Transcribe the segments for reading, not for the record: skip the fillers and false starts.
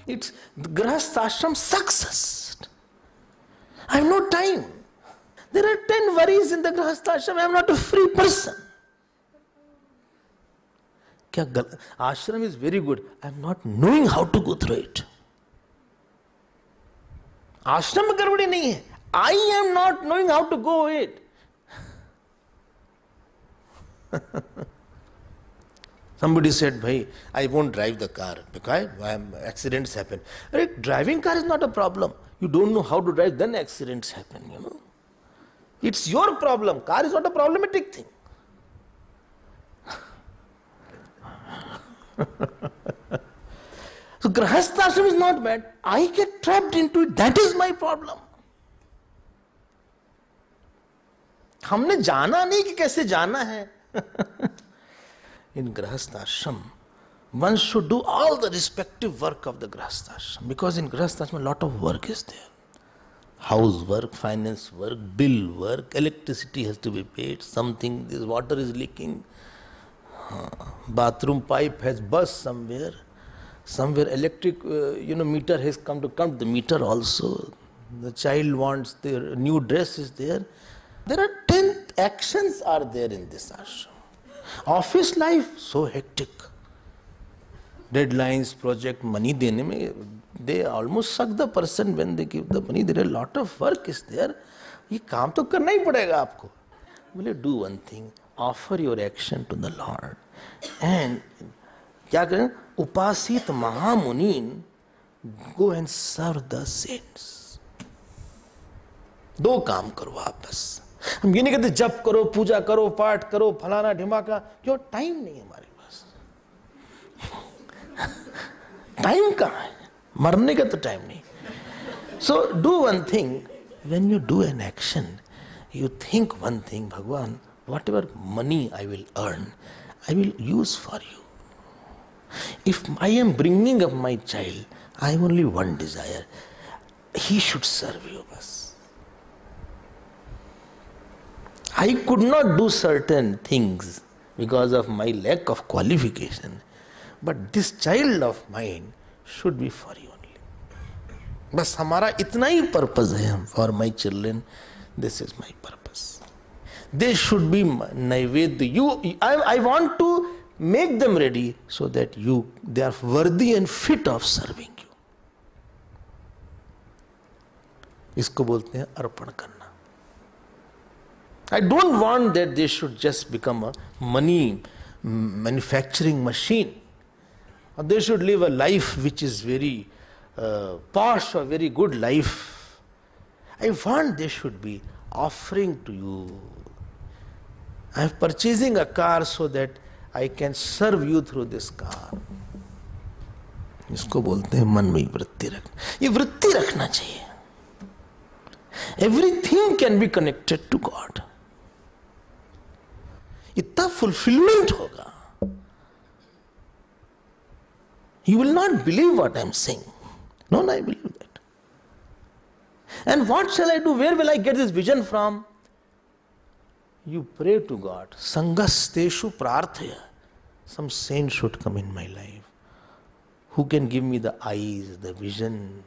It's the Grahasthashram success. I have no time. There are 10 worries in the Grahasthashram. I am not a free person. Ashram is very good. I am not knowing how to go through it. Ashram में गड़बड़ी नहीं है. I am not knowing how to go it. Somebody said, "Bhai, I won't drive the car because accidents happen." Driving car is not a problem. You don't know how to drive, then accidents happen. It's your problem. Car is not a problematic thing. So Grahasthashram is not bad. I get trapped into it. That is my problem. हमने जाना नहीं कि कैसे जाना है. In Grahasthashram, one should do all the respective work of the Grahasthashram, because in Grahasthashram a lot of work is there. House work, finance work, bill work, electricity has to be paid, something, this water is leaking, bathroom pipe has burst somewhere electric meter has come to count the meter also. The child wants their new dress is there. There are 10 actions are there in this ashram. Office life so hectic. Deadlines, project, money dene mein, they almost suck the person when they give the money. There are a lot of work is there. ये काम तो करना ही पड़ेगा आपको. बोले do one thing, offer your action to the Lord. And क्या करें? उपासित महामुनीन, go and serve the saints. दो काम करो आप बस. हम ये नहीं कहते जप करो, पूजा करो, पाठ करो, फलाना ढिमाका, क्यों? टाइम नहीं है हमारे पास. टाइम कहाँ है? मरने का तो टाइम नहीं. So do one thing. When you do an action, you think one thing, Bhagwan, whatever money I will earn, I will use for you. If I am bringing up my child, I have only one desire. He should serve you, bas. I could not do certain things because of my lack of qualification. But this child of mine should be for you only. बस हमारा इतना ही purpose है. For my children, this is my purpose. They should be naivedya. I want to make them ready so that they are worthy and fit of serving you. इसको बोलते हैं अर्पण करना. I don't want that they should just become a money manufacturing machine. Or they should live a life which is very posh or very good life. I want they should be offering to you. I am purchasing a car so that I can serve you through this car. इसको बोलते हैं मन में वृत्ति रखना. ये वृत्ति रखना चाहिए. Everything can be connected to God. इतना fulfillment होगा. You will not believe what I am saying. No, I believe that. And what shall I do? Where will I get this vision from? You pray to God. Sangasteshu prarthaya. Some saint should come in my life who can give me the eyes, the vision,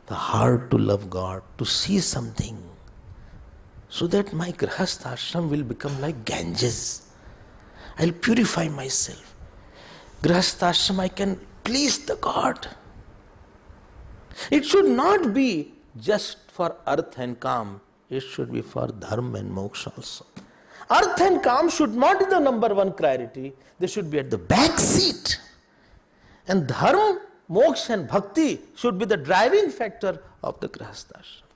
the heart to love God, to see something, so that my Grahasthashram will become like Ganges. I will purify myself. Grahasthashram, I can please the God. It should not be just for earth and calm. It should be for dharma and moksha also. Earth and calm should not be the number one priority. They should be at the back seat. And dharma, moksha and bhakti should be the driving factor of the Grahasthashram.